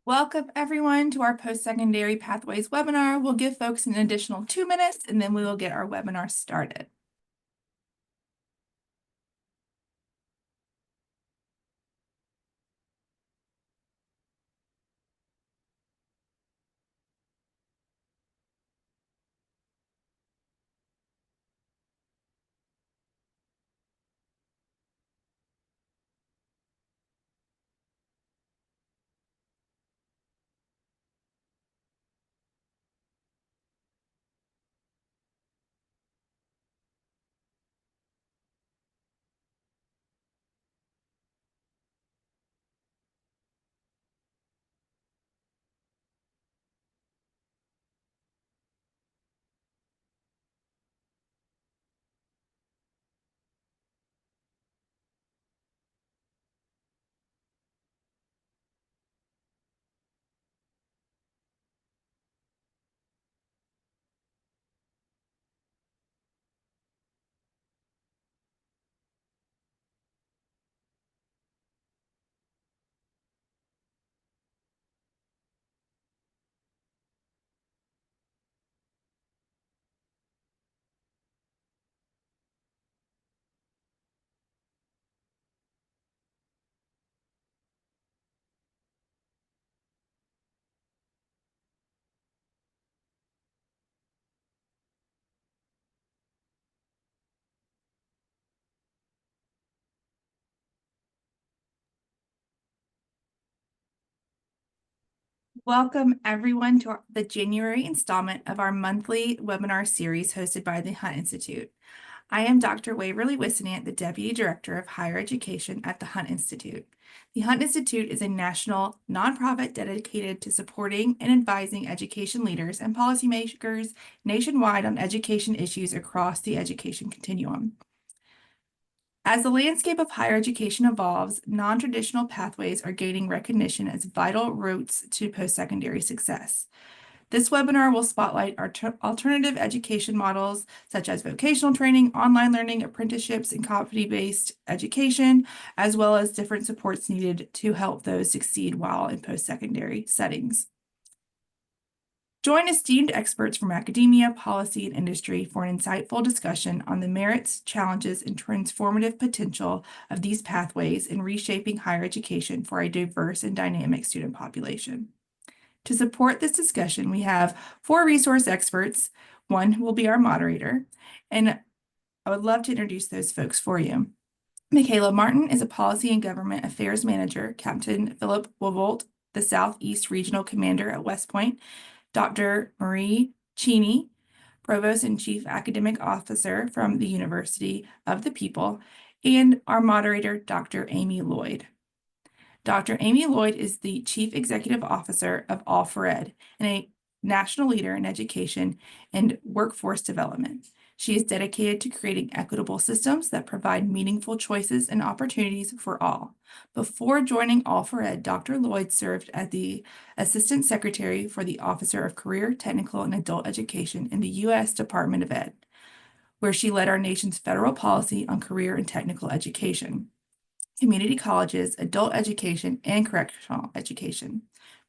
Welcome everyone to our post-secondary pathways webinar. We'll give folks an additional 2 minutes and then we will get our webinar started. Welcome everyone to the January installment of our monthly webinar series hosted by the Hunt Institute. I am Dr. Waverly Wissenant, the Deputy Director of Higher Education at the Hunt Institute. The Hunt Institute is a national nonprofit dedicated to supporting and advising education leaders and policymakers nationwide on education issues across the education continuum. As the landscape of higher education evolves, non-traditional pathways are gaining recognition as vital routes to post-secondary success. This webinar will spotlight our alternative education models, such as vocational training, online learning, apprenticeships, and competency-based education, as well as different supports needed to help those succeed while in post-secondary settings. Join esteemed experts from academia, policy, and industry for an insightful discussion on the merits, challenges, and transformative potential of these pathways in reshaping higher education for a diverse and dynamic student population. To support this discussion, we have 4 resource experts, one who will be our moderator, and I would love to introduce those folks for you. Michaela Martin is a Policy and Government Affairs Manager, Captain Philip Wovolt, the Southeast Regional Commander at West Point, Dr. Marie Cheney, Provost and Chief Academic Officer from the University of the People, and our moderator, Dr. Amy Lloyd. Dr. Amy Lloyd is the Chief Executive Officer of All4Ed and a national leader in education and workforce development. She is dedicated to creating equitable systems that provide meaningful choices and opportunities for all. Before joining All4Ed, Dr. Lloyd served as the Assistant Secretary for the Officer of Career, Technical, and Adult Education in the U.S. Department of Ed, where she led our nation's federal policy on career and technical education, community colleges, adult education, and correctional education.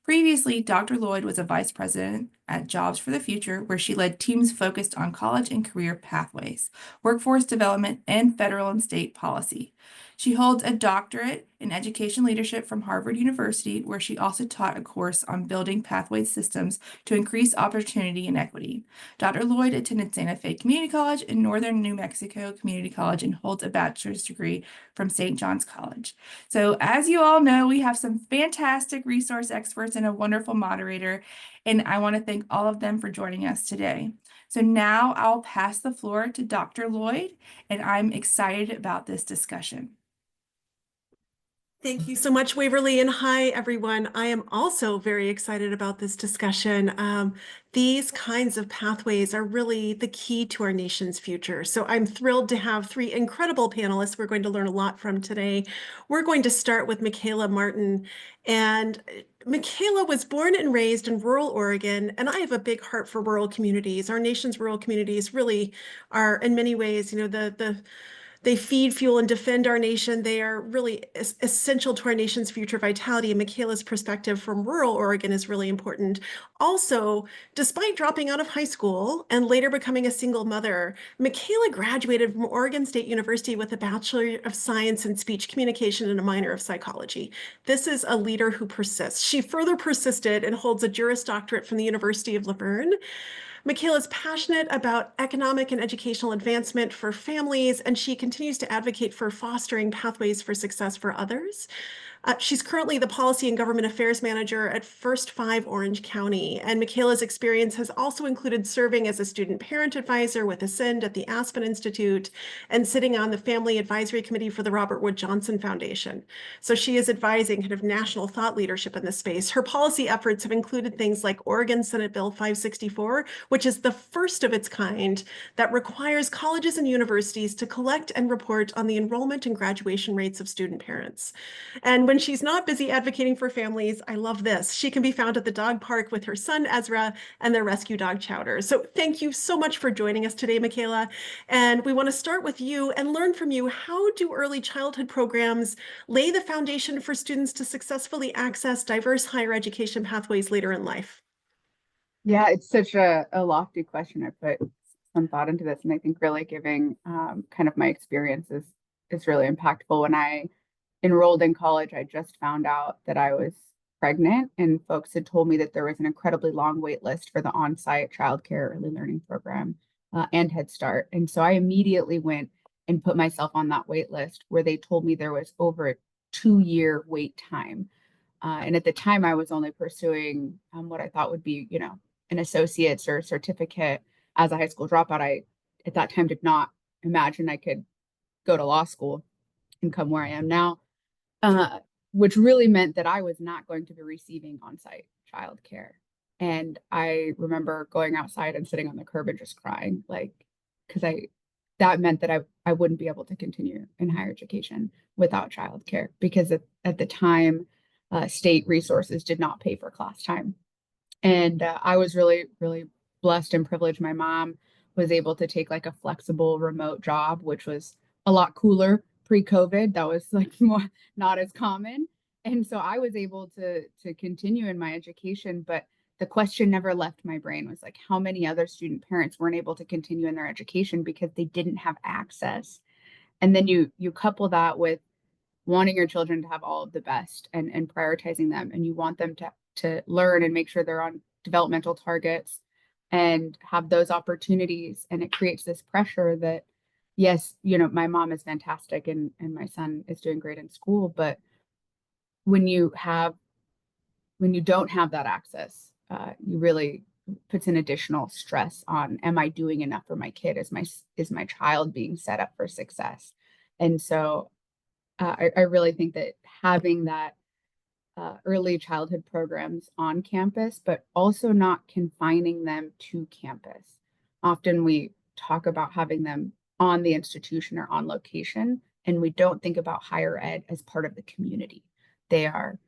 Previously, Dr. Lloyd was a vice president at Jobs for the Future, where she led teams focused on college and career pathways, workforce development, and federal and state policy. She holds a doctorate in education leadership from Harvard University, where she also taught a course on building pathway systems to increase opportunity and equity. Dr. Lloyd attended Santa Fe Community College and Northern New Mexico Community College and holds a bachelor's degree from St. John's College. So as you all know, we have some fantastic resource experts and a wonderful moderator, and I want to thank all of them for joining us today. So now I'll pass the floor to Dr. Lloyd, and I'm excited about this discussion. Thank you so much, Waverly, and hi, everyone. I am also very excited about this discussion. These kinds of pathways are really the key to our nation's future. So I'm thrilled to have 3 incredible panelists we're going to learn a lot from today. We're going to start with Michaela Martin. And Michaela was born and raised in rural Oregon, and I have a big heart for rural communities. Our nation's rural communities really are, in many ways, the They feed, fuel, and defend our nation. They are really essential to our nation's future vitality. And Michaela's perspective from rural Oregon is really important. Also, despite dropping out of high school and later becoming a single mother, Michaela graduated from Oregon State University with a Bachelor of Science in Speech Communication and a minor of psychology. This is a leader who persists. She further persisted and holds a Juris Doctorate from the University of Laverne. Michaela is passionate about economic and educational advancement for families, and she continues to advocate for fostering pathways for success for others. She's currently the Policy and Government Affairs Manager at First Five Orange County, and Michaela's experience has also included serving as a student parent advisor with Ascend at the Aspen Institute and sitting on the Family Advisory Committee for the Robert Wood Johnson Foundation. So she is advising kind of national thought leadership in this space. Her policy efforts have included things like Oregon Senate Bill 564, which is the first of its kind that requires colleges and universities to collect and report on the enrollment and graduation rates of student parents. And when she's not busy advocating for families, I love this. She can be found at the dog park with her son, Ezra, and their rescue dog Chowder. So thank you so much for joining us today, Michaela. And we want to start with you and learn from you. How do early childhood programs lay the foundation for students to successfully access diverse higher education pathways later in life? Yeah, it's such a lofty question. I put some thought into this, and I think really giving kind of my experiences is really impactful. When I enrolled in college, I just found out that I was pregnant, and folks had told me that there was an incredibly long wait list for the on-site childcare early learning program and Head Start. And so I immediately went and put myself on that wait list where they told me there was over a 2-year wait time. And at the time, I was only pursuing what I thought would be, an associate's or certificate as a high school dropout. I, at that time, did not imagine I could go to law school and come where I am now, which really meant that I was not going to be receiving on-site childcare. And I remember going outside and sitting on the curb and just crying, like, because that meant that I wouldn't be able to continue in higher education without childcare, because at the time, state resources did not pay for class time. And I was really, really blessed and privileged. My mom was able to take like a flexible remote job, which was a lot cooler pre-COVID. That was like more not as common. And so I was able to continue in my education, but the question never left my brain, was like, how many other student parents weren't able to continue in their education because they didn't have access? And then you couple that with wanting your children to have all of the best and prioritizing them, and you want them to learn and make sure they're on developmental targets and have those opportunities. And it creates this pressure that, yes, my mom is fantastic and my son is doing great in school, but when you don't have that access, you really puts an additional stress on, am I doing enough for my kid? Is my child being set up for success? And so I really think that having that early childhood programs on campus, but also not confining them to campus. Often we talk about having them on the institution or on location, and we don't think about higher ed as part of the community. They are,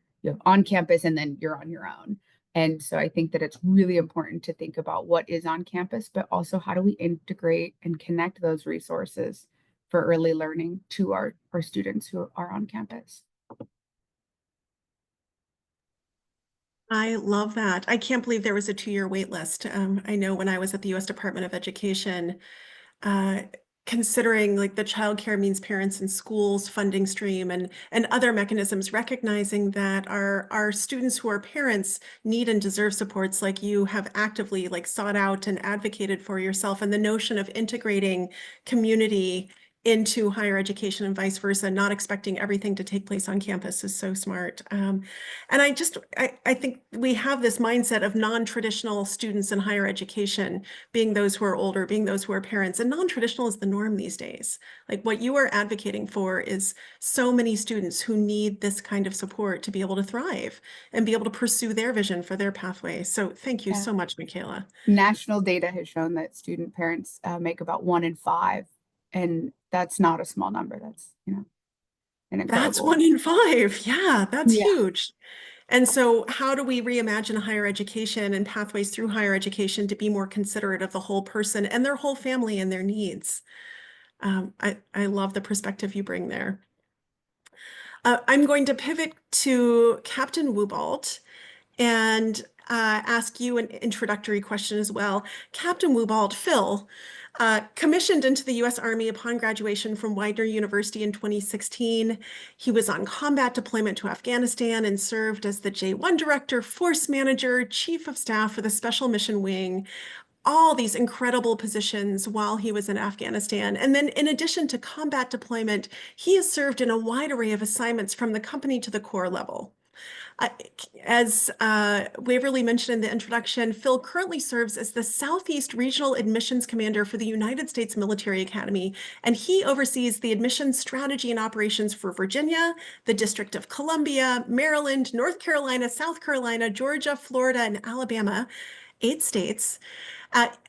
on campus and then you're on your own. And so I think that it's really important to think about what is on campus, but also how do we integrate and connect those resources for early learning to our students who are on campus. I love that. I can't believe there was a 2-year wait list. I know when I was at the U.S. Department of Education, uh, considering like the childcare means parents in schools funding stream and other mechanisms, recognizing that our students who are parents need and deserve supports like you have actively like sought out and advocated for yourself, and the notion of integrating community into higher education and vice versa, not expecting everything to take place on campus is so smart. And I think we have this mindset of non-traditional students in higher education being those who are older, being those who are parents, and non-traditional is the norm these days. Like what you are advocating for is so many students who need this kind of support to be able to thrive and be able to pursue their vision for their pathway. So thank you Yeah. so much, Michaela. National data has shown that student parents make about 1 in 5, and that's not a small number. That's, an That's incredible. 1 in 5. Yeah, that's Yeah. huge. And so how do we reimagine higher education and pathways through higher education to be more considerate of the whole person and their whole family and their needs? I love the perspective you bring there. I'm going to pivot to Captain Wubalt and ask you an introductory question as well. Captain Wubalt, Phil, commissioned into the U.S. Army upon graduation from Widener University in 2016. He was on combat deployment to Afghanistan and served as the J-1 Director, Force Manager, Chief of Staff for the Special Mission Wing, all these incredible positions while he was in Afghanistan. And then in addition to combat deployment, he has served in a wide array of assignments from the company to the corps level. As Waverly mentioned in the introduction, Phil currently serves as the Southeast Regional Admissions Commander for the United States Military Academy, and he oversees the admissions strategy and operations for Virginia, the District of Columbia, Maryland, North Carolina, South Carolina, Georgia, Florida, and Alabama, 8 states.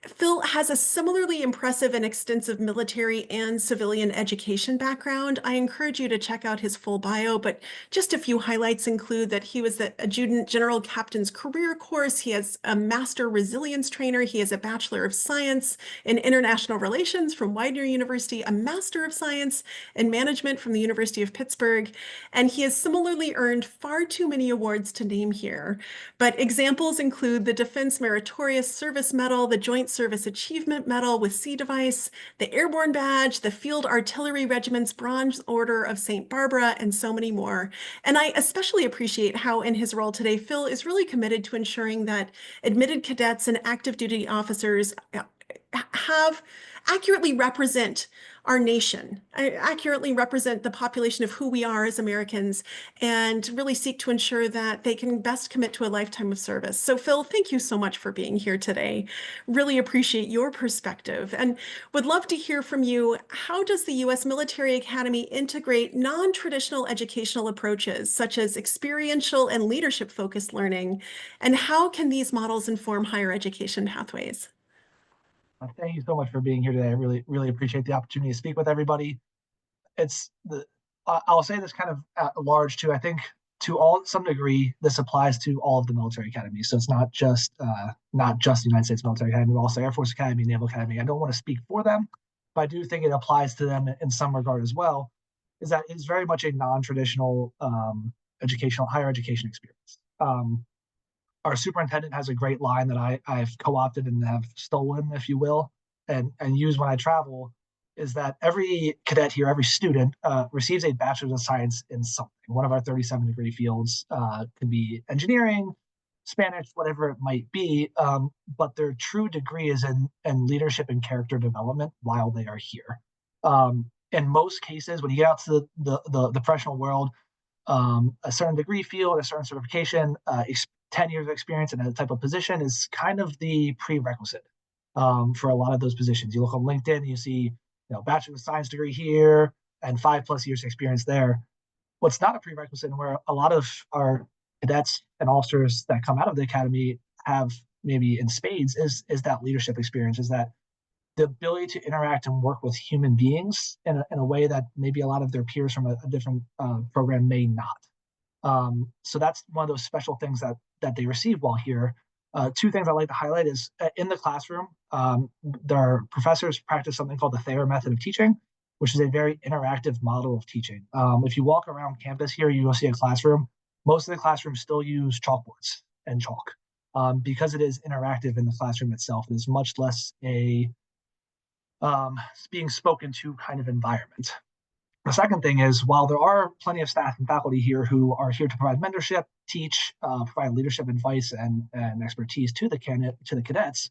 Phil has a similarly impressive and extensive military and civilian education background. I encourage you to check out his full bio, but just a few highlights include that he was the Adjutant General Captain's Career Course. He has a Master Resilience Trainer. He has a Bachelor of Science in International Relations from Widener University, a Master of Science in Management from the University of Pittsburgh, and he has similarly earned far too many awards to name here. But examples include the Defense Meritorious Service Medal, the Joint Service Achievement Medal with C device, the Airborne Badge, the Field Artillery Regiment's Bronze Order of St. Barbara, and so many more. And I especially appreciate how in his role today, Phil is really committed to ensuring that admitted cadets and active duty officers have accurately represent our nation, accurately represent the population of who we are as Americans, and really seek to ensure that they can best commit to a lifetime of service. So Phil, thank you so much for being here today. Really appreciate your perspective and would love to hear from you. How does the U.S. Military Academy integrate non-traditional educational approaches such as experiential and leadership-focused learning? And how can these models inform higher education pathways? Thank you so much for being here today. I really appreciate the opportunity to speak with everybody. I'll say this kind of at large too. I think to some degree, this applies to all of the military academies. So it's not just the United States Military Academy, but also Air Force Academy, Naval Academy. I don't want to speak for them, but I do think it applies to them in some regard as well. Is that it's very much a non-traditional higher education experience. Our superintendent has a great line that I've co-opted and have stolen, if you will, and use when I travel, is that every cadet here, every student receives a bachelor's of science in something. One of our 37-degree fields could be engineering, Spanish, whatever it might be, but their true degree is in leadership and character development while they are here. In most cases, when you get out to the professional world, a certain degree field, a certain certification, 10 years of experience in a type of position is kind of the prerequisite for a lot of those positions. You look on LinkedIn, you see, Bachelor of Science degree here and 5+ years of experience there. What's not a prerequisite, and where a lot of our cadets and officers that come out of the academy have maybe in spades, is that leadership experience, is that the ability to interact and work with human beings in a way that maybe a lot of their peers from a different program may not. So that's one of those special things that they receive while here. 2 things I'd like to highlight is in the classroom, their professors practice something called the Thayer method of teaching, which is a very interactive model of teaching. If you walk around campus here, you will see a classroom. Most of the classrooms still use chalkboards and chalk because it is interactive in the classroom itself. It is much less a being spoken to kind of environment. The second thing is, while there are plenty of staff and faculty here who are here to provide mentorship, teach, provide leadership advice and expertise to the cadets,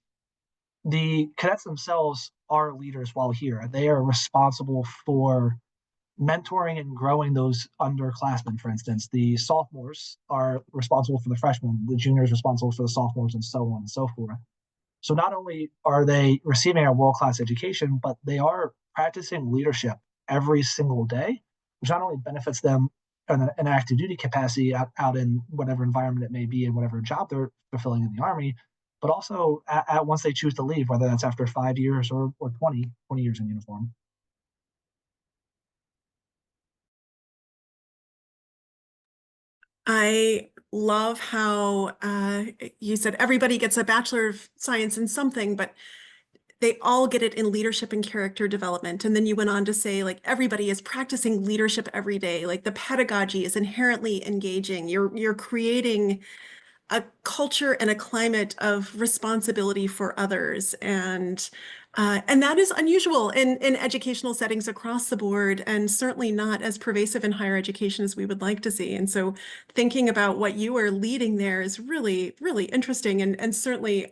the cadets themselves are leaders while here. They are responsible for mentoring and growing those underclassmen, for instance. The sophomores are responsible for the freshmen, the juniors responsible for the sophomores, and so on and so forth. So not only are they receiving a world-class education, but they are practicing leadership every single day, which not only benefits them in an active duty capacity out in whatever environment it may be and whatever job they're fulfilling in the Army, but also once they choose to leave, whether that's after 5 years or 20 years in uniform. I love how you said everybody gets a Bachelor of Science in something, but they all get it in leadership and character development. And then you went on to say, like, everybody is practicing leadership every day. Like, the pedagogy is inherently engaging. You're creating a culture and a climate of responsibility for others. And that is unusual in educational settings across the board, and certainly not as pervasive in higher education as we would like to see. And so thinking about what you are leading there is really, really interesting, and certainly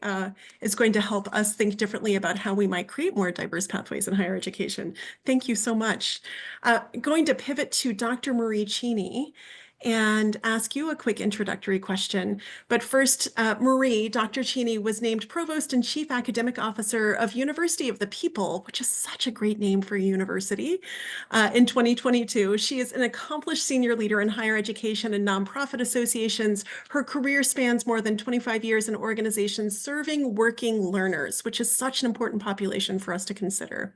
is going to help us think differently about how we might create more diverse pathways in higher education. Thank you so much. Going to pivot to Dr. Marie Cheney and ask you a quick introductory question. But first, Marie, Dr. Cheney was named Provost and Chief Academic Officer of University of the People, which is such a great name for a university, in 2022. She is an accomplished senior leader in higher education and nonprofit associations. Her career spans more than 25 years in organizations serving working learners, which is such an important population for us to consider.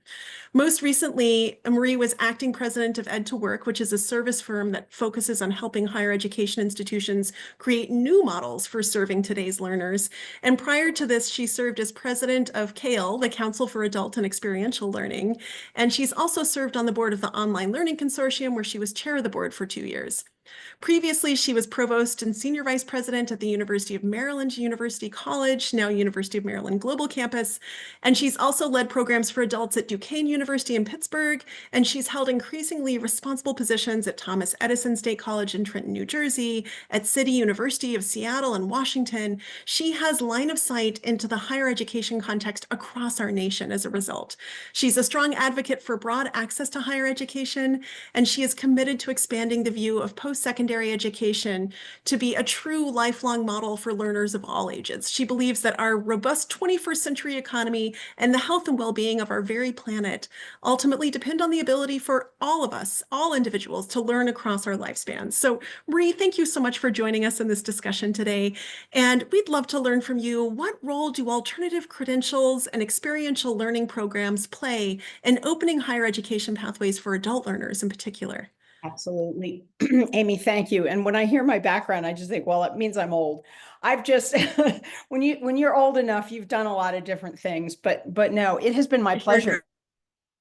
Most recently, Marie was acting president of Ed2Work, which is a service firm that focuses on helping higher education institutions create new models for serving today's learners. And prior to this, she served as president of CALE, the Council for Adult and Experiential Learning. And she's also served on the board of the Online Learning Consortium, where she was chair of the board for 2 years. Previously, she was provost and senior vice president at the University of Maryland University College, now University of Maryland Global Campus. And she's also led programs for adults at Duquesne University in Pittsburgh. And she's held increasingly responsible positions at Thomas Edison State College in Trenton, New Jersey, at City University of Seattle and Washington. She has line of sight into the higher education context across our nation as a result. She's a strong advocate for broad access to higher education, and she is committed to expanding the view of post-secondary education to be a true lifelong model for learners of all ages. She believes that our robust 21st century economy and the health and well-being of our very planet ultimately depend on the ability for all of us, all individuals, to learn across our lifespans. So, Marie, thank you so much for joining us in this discussion today. And we'd love to learn from you, what role do alternative credentials and experiential learning programs play in opening higher education pathways for adult learners in particular? Absolutely. Amy, thank you. And when I hear my background, I just think, well, it means I'm old. I've just when you're old enough, you've done a lot of different things, but no, it has been my pleasure.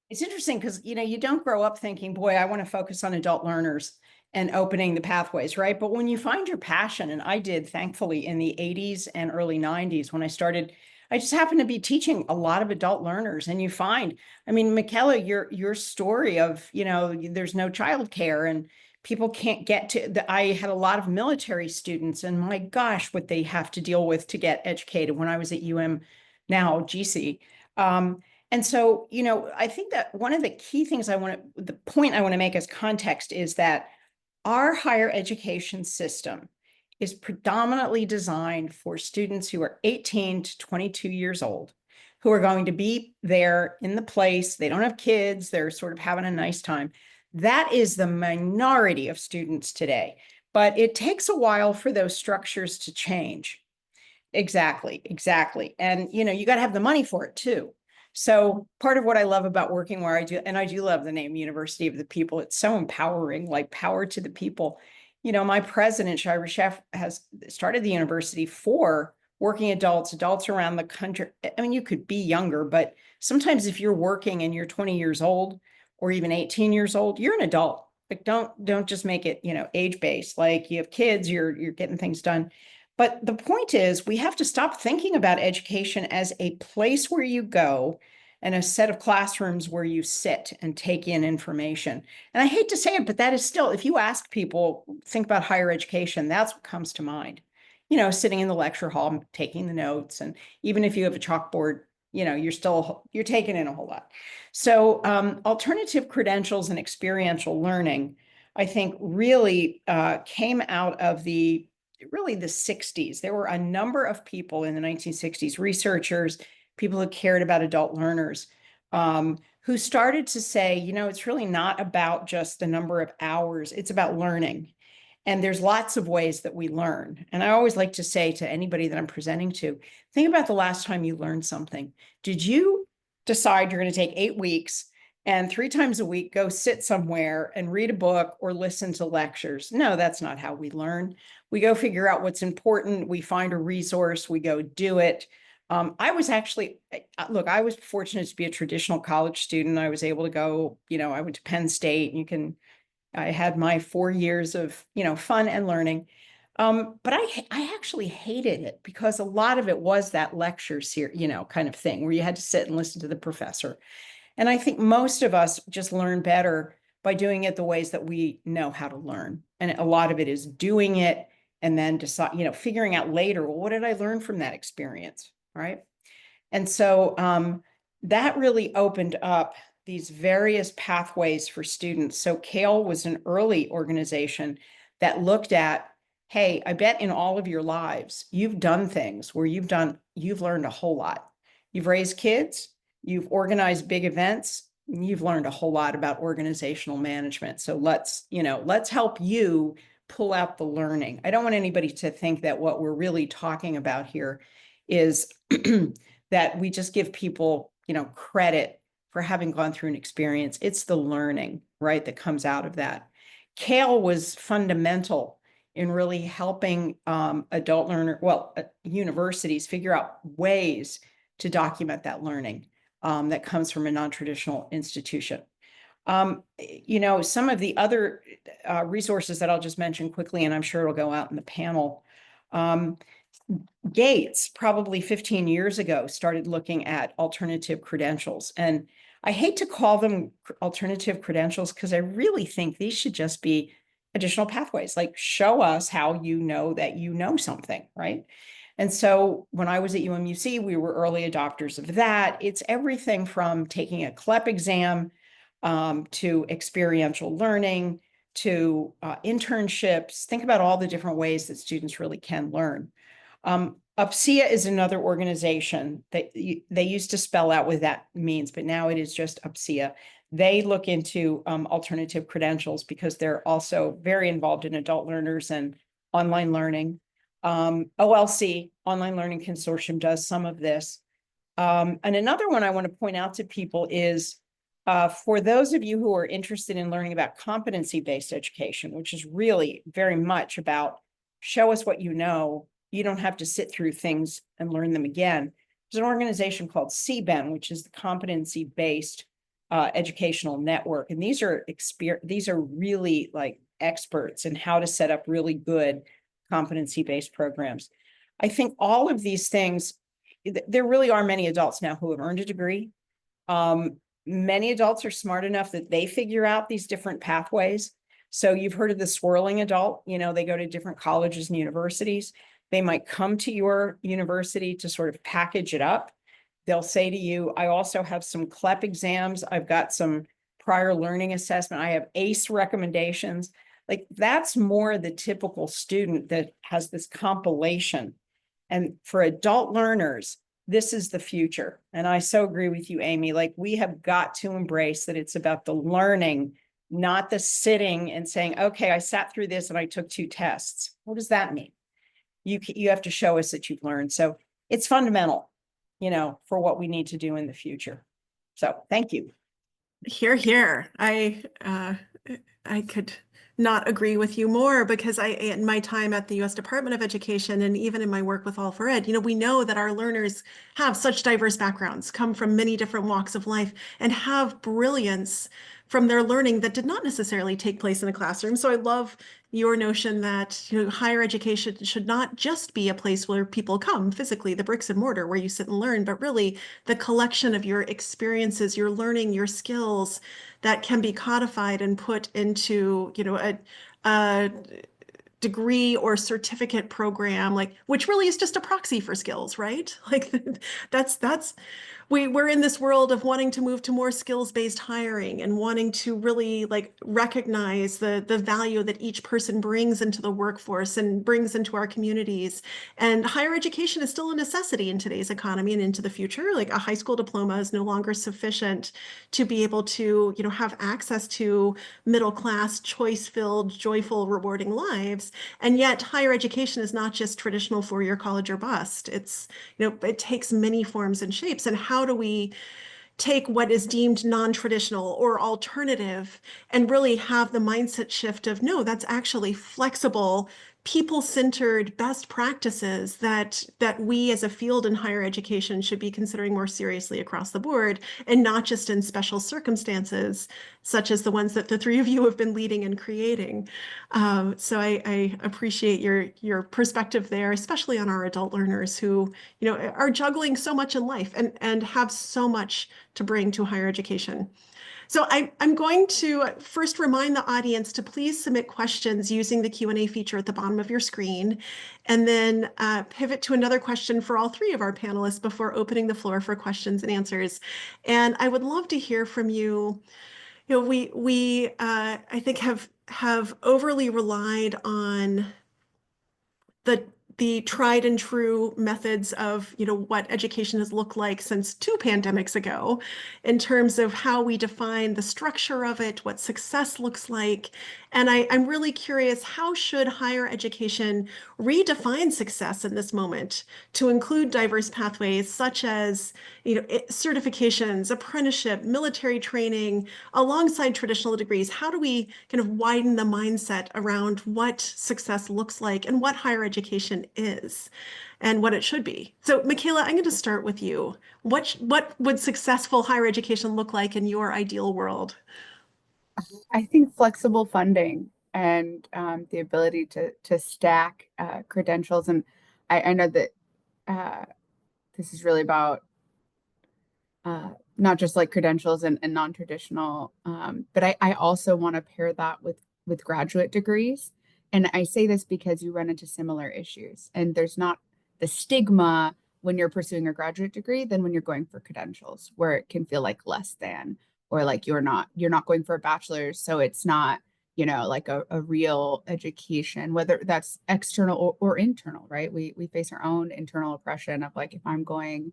It's interesting because you don't grow up thinking, boy, I want to focus on adult learners and opening the pathways, right? But when you find your passion, and I did, thankfully, in the 80s and early 90s when I started, I just happened to be teaching a lot of adult learners, and you find, I mean, Michaela, your story of, there's no childcare and people can't get to I had a lot of military students, and my gosh, what they have to deal with to get educated when I was at now GC. And so, I think that one of the key things the point I want to make as context is that our higher education system is predominantly designed for students who are 18 to 22 years old, who are going to be there in the place. They don't have kids. They're sort of having a nice time. That is the minority of students today, but it takes a while for those structures to change. Exactly. And, you got to have the money for it too. So part of what I love about working where I do, and I do love the name University of the People, it's so empowering, like power to the people. My president, Shira Chef, has started the university for working adults around the country. I mean, you could be younger, but sometimes if you're working and you're 20 years old or even 18 years old, you're an adult. Like, don't just make it, age-based. Like, you have kids, you're getting things done. But the point is, we have to stop thinking about education as a place where you go and a set of classrooms where you sit and take in information. And I hate to say it, but that is still, if you ask people, think about higher education, that's what comes to mind. Sitting in the lecture hall, taking the notes. And even if you have a chalkboard, you're taking in a whole lot. So alternative credentials and experiential learning, I think, really came out of the 60s. There were a number of people in the 1960s, researchers, people who cared about adult learners, who started to say, it's really not about just the number of hours, it's about learning. And there's lots of ways that we learn. And I always like to say to anybody that I'm presenting to, think about the last time you learned something. Did you decide you're going to take 8 weeks and 3 times a week go sit somewhere and read a book or listen to lectures? No, that's not how we learn. We go figure out what's important. We find a resource, we go do it. I was actually, look, I was fortunate to be a traditional college student. I was able to go, I went to Penn State. I had my 4 years of, fun and learning. But I actually hated it because a lot of it was that lecture series, kind of thing where you had to sit and listen to the professor. And I think most of us just learn better by doing it the ways that we know how to learn. And a lot of it is doing it and then figuring out later, well, what did I learn from that experience? Right. And so that really opened up these various pathways for students. So CALE was an early organization that looked at, hey, I bet in all of your lives, you've done things where you've learned a whole lot. You've raised kids, you've organized big events, and you've learned a whole lot about organizational management. So let's help you pull out the learning. I don't want anybody to think that what we're really talking about here is that we just give people, credit for having gone through an experience. It's the learning, right, that comes out of that. CALE was fundamental in really helping universities figure out ways to document that learning that comes from a non-traditional institution. Some of the other resources that I'll just mention quickly, and I'm sure it'll go out in the panel. Gates, probably 15 years ago, started looking at alternative credentials. And I hate to call them alternative credentials because I really think these should just be additional pathways, like show us how you know that you know something, right? And so when I was at UMUC, we were early adopters of that. It's everything from taking a CLEP exam to experiential learning to internships. Think about all the different ways that students really can learn. UPSEA is another organization that they used to spell out what that means, but now it is just UPSEA. They look into alternative credentials because they're also very involved in adult learners and online learning. OLC, Online Learning Consortium, does some of this. And another one I want to point out to people is for those of you who are interested in learning about competency-based education, which is really very much about show us what you know. You don't have to sit through things and learn them again. There's an organization called CBEN, which is the Competency-Based Educational Network. And these are really like experts in how to set up really good competency-based programs. I think all of these things, there really are many adults now who have earned a degree. Many adults are smart enough that they figure out these different pathways. So you've heard of the swirling adult, they go to different colleges and universities. They might come to your university to sort of package it up. They'll say to you, I also have some CLEP exams. I've got some prior learning assessment. I have ACE recommendations. Like that's more the typical student that has this compilation. And for adult learners, this is the future. And I so agree with you, Amy. Like we have got to embrace that it's about the learning, not the sitting and saying, okay, I sat through this and I took 2 tests. What does that mean? You have to show us that you've learned. So it's fundamental, for what we need to do in the future. So thank you. Hear, hear. I could not agree with you more because in my time at the U.S. Department of Education and even in my work with All for Ed, we know that our learners have such diverse backgrounds, come from many different walks of life, and have brilliance from their learning that did not necessarily take place in a classroom. So I love your notion that higher education should not just be a place where people come physically, the bricks and mortar where you sit and learn, but really the collection of your experiences, your learning, your skills that can be codified and put into a degree or certificate program, which really is just a proxy for skills, right? Like we're in this world of wanting to move to more skills-based hiring and wanting to really recognize the value that each person brings into the workforce and brings into our communities. And higher education is still a necessity in today's economy and into the future. Like a high school diploma is no longer sufficient to be able to, have access to middle-class, choice-filled, joyful, rewarding lives. And yet higher education is not just traditional four-year college or bust. It's, it takes many forms and shapes. And how do we take what is deemed non-traditional or alternative and really have the mindset shift of, no, that's actually flexible people-centered best practices that we as a field in higher education should be considering more seriously across the board, and not just in special circumstances such as the ones that the three of you have been leading and creating. So I appreciate your perspective there, especially on our adult learners who, are juggling so much in life and have so much to bring to higher education. So I'm going to first remind the audience to please submit questions using the Q&A feature at the bottom of your screen, and then pivot to another question for all three of our panelists before opening the floor for questions and answers. And I would love to hear from you. We I think have overly relied on the tried and true methods of, what education has looked like since 2 pandemics ago, in terms of how we define the structure of it, what success looks like. And I'm really curious, how should higher education redefine success in this moment to include diverse pathways such as, certifications, apprenticeship, military training, alongside traditional degrees? How do we kind of widen the mindset around what success looks like and what higher education is and what it should be? So, Michaela, I'm going to start with you. What would successful higher education look like in your ideal world? I think flexible funding and the ability to stack credentials. And I know that this is really about not just like credentials and non-traditional, but I also want to pair that with graduate degrees. And I say this because you run into similar issues, and there's not the stigma when you're pursuing a graduate degree than when you're going for credentials, where it can feel like less than, or like you're not going for a bachelor's, so it's not, like a real education, whether that's external or internal, right? We face our own internal oppression of like, if I'm going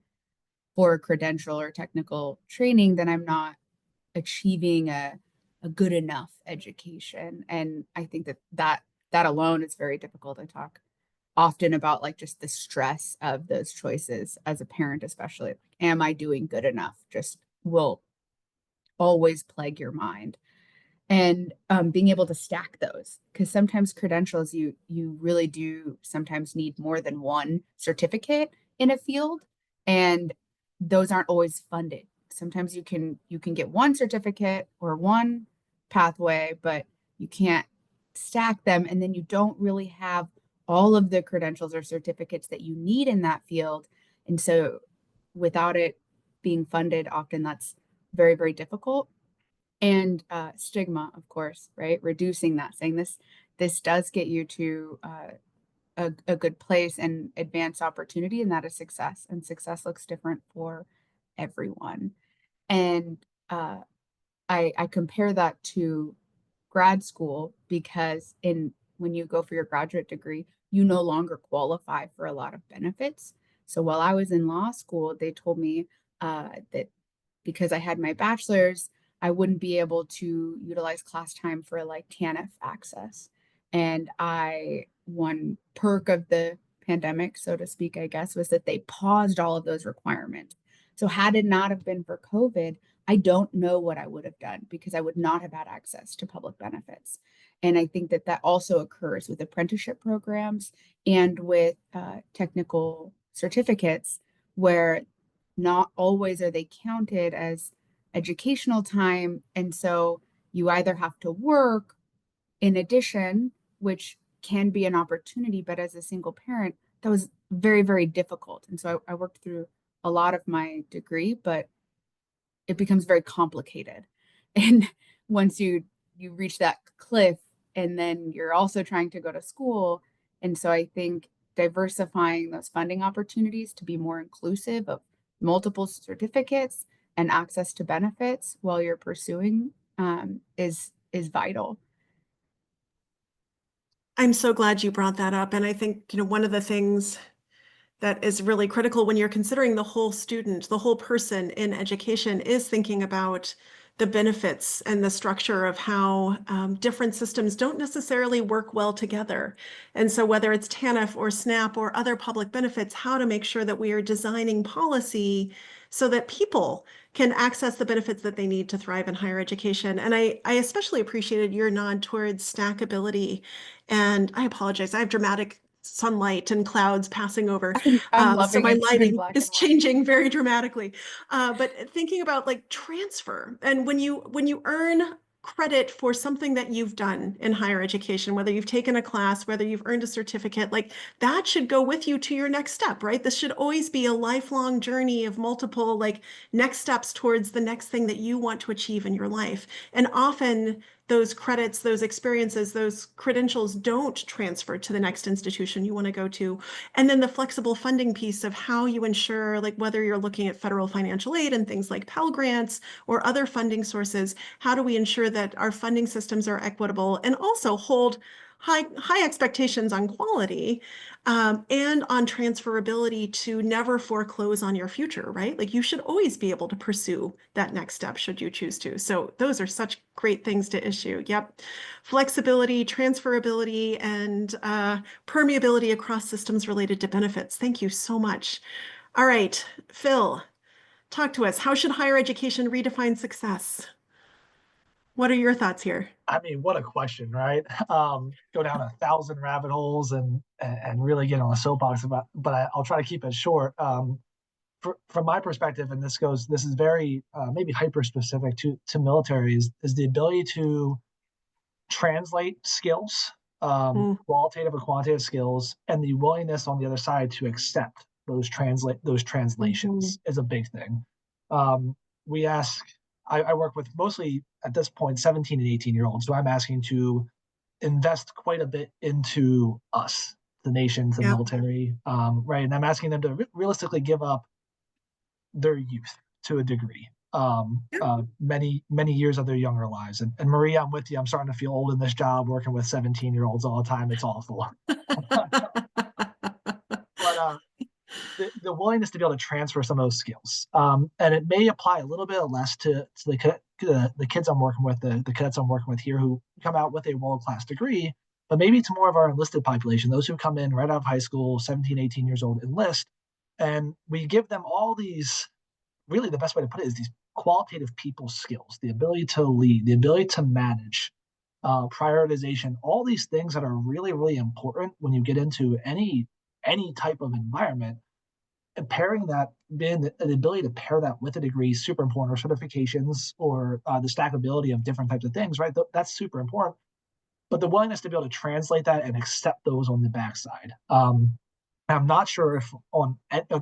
for a credential or technical training, then I'm not achieving a good enough education. And I think that alone is very difficult. I talk often about like just the stress of those choices as a parent, especially. Like, am I doing good enough? Just will always plague your mind. And being able to stack those, because sometimes credentials, you really do sometimes need more than one certificate in a field, and those aren't always funded. Sometimes you can get one certificate or one pathway, but you can't stack them, and then you don't really have all of the credentials or certificates that you need in that field. And so without it being funded, often that's very, very difficult. And stigma, of course, right? Reducing that, saying this does get you to a good place and advance opportunity, and that is success. And success looks different for everyone. And I compare that to grad school, because when you go for your graduate degree, you no longer qualify for a lot of benefits. So while I was in law school, they told me that because I had my bachelor's, I wouldn't be able to utilize class time for like TANF access. And one perk of the pandemic, so to speak, I guess, was that they paused all of those requirements. So had it not have been for COVID, I don't know what I would have done, because I would not have had access to public benefits. And I think that also occurs with apprenticeship programs and with technical certificates, where not always are they counted as educational time. And so you either have to work in addition, which can be an opportunity, but as a single parent, that was very, very difficult. And so I worked through a lot of my degree, but it becomes very complicated. And once you reach that cliff, and then you're also trying to go to school. And so I think diversifying those funding opportunities to be more inclusive of multiple certificates and access to benefits while you're pursuing is vital. I'm so glad you brought that up. And I think, one of the things that is really critical when you're considering the whole student, the whole person in education, is thinking about the benefits and the structure of how different systems don't necessarily work well together. And so whether it's TANF or SNAP or other public benefits, how to make sure that we are designing policy so that people can access the benefits that they need to thrive in higher education. And I especially appreciated your nod towards stackability. And I apologize, I have dramatic sunlight and clouds passing over. I'm So loving my it in lighting black is and white. changing very dramatically. But thinking about like transfer, and when you earn credit for something that you've done in higher education, whether you've taken a class, whether you've earned a certificate, like that should go with you to your next step, right? This should always be a lifelong journey of multiple like next steps towards the next thing that you want to achieve in your life. And often those credits, those experiences, those credentials don't transfer to the next institution you want to go to. And then the flexible funding piece of how you ensure, like whether you're looking at federal financial aid and things like Pell Grants or other funding sources, how do we ensure that our funding systems are equitable and also hold high expectations on quality, and on transferability to never foreclose on your future, right? Like you should always be able to pursue that next step should you choose to. So those are such great things to issue. Yep. Flexibility, transferability, and permeability across systems related to benefits. Thank you so much. All right, Phil, talk to us. How should higher education redefine success? What are your thoughts here? I mean, what a question, right? Go down 1,000 rabbit holes and really get on a soapbox about, but I'll try to keep it short. From my perspective, and this is very maybe hyper specific to militaries, is the ability to translate skills, qualitative or quantitative skills, and the willingness on the other side to accept those translations is a big thing. We ask. I work with mostly at this point 17 and 18-year-olds, so I'm asking to invest quite a bit into us, the nation, the military, right? And I'm asking them to realistically give up their youth to a degree, many years of their younger lives. And Maria, I'm with you. I'm starting to feel old in this job, working with 17-year-olds all the time. It's awful. But the willingness to be able to transfer some of those skills, and it may apply a little bit less to the kids I'm working with, the cadets I'm working with here who come out with a world-class degree, but maybe to more of our enlisted population, those who come in right out of high school, 17, 18 years old, enlist, and we give them all these, really the best way to put it is these qualitative people skills, the ability to lead, the ability to manage, prioritization, all these things that are really, really important when you get into any type of environment. And pairing that, being the ability to pair that with a degree is super important, or certifications, or the stackability of different types of things, right? That's super important. But the willingness to be able to translate that and accept those on the backside. I'm not sure if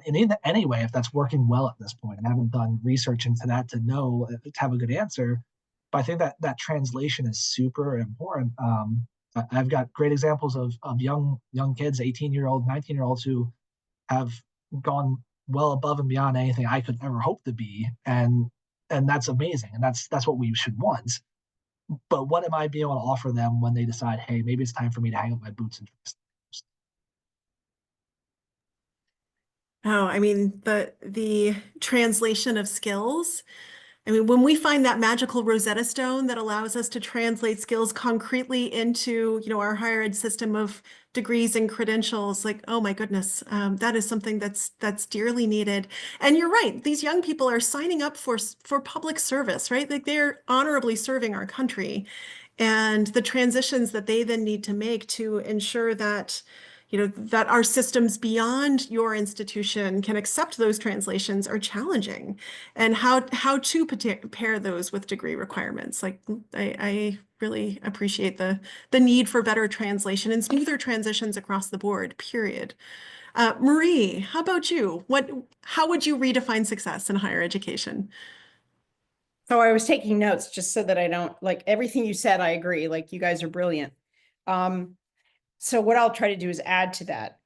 in any way if that's working well at this point. I haven't done research into that to know to have a good answer. But I think that translation is super important. I've got great examples of young kids, 18-year-old, 19-year-olds who have gone well above and beyond anything I could ever hope to be, and that's amazing, and that's what we should want. But what am I being able to offer them when they decide, hey, maybe it's time for me to hang up my boots and Oh, I mean, the translation of skills. I mean, when we find that magical Rosetta Stone that allows us to translate skills concretely into, our higher ed system of degrees and credentials, like, oh my goodness, that is something that's dearly needed. And you're right, these young people are signing up for public service, right? Like they're honorably serving our country, and the transitions that they then need to make to ensure that that our systems beyond your institution can accept those translations are challenging, and how to pair those with degree requirements. Like I really appreciate the need for better translation and smoother transitions across the board, period. Marie, how about you? How would you redefine success in higher education? So I was taking notes just so that I don't, like, everything you said, I agree. Like, you guys are brilliant. So what I'll try to do is add to that.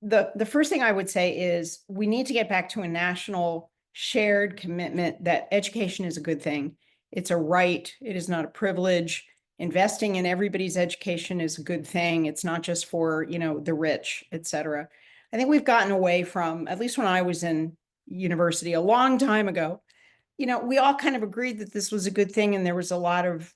The first thing I would say is we need to get back to a national shared commitment that education is a good thing. It's a right. It is not a privilege. Investing in everybody's education is a good thing. It's not just for, the rich, et cetera. I think we've gotten away from, at least when I was in university a long time ago, we all kind of agreed that this was a good thing, and there was a lot of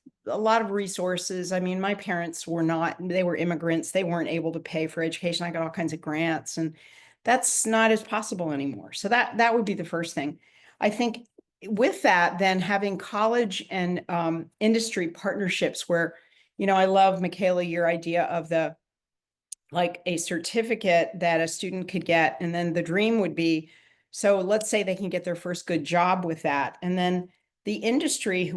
resources. I mean, my parents they were immigrants. They weren't able to pay for education. I got all kinds of grants, and that's not as possible anymore. So that would be the first thing. I think with that, then having college and industry partnerships where, I love, Michaela, your idea of like a certificate that a student could get. And then the dream would be, so let's say they can get their first good job with that. And then the industry,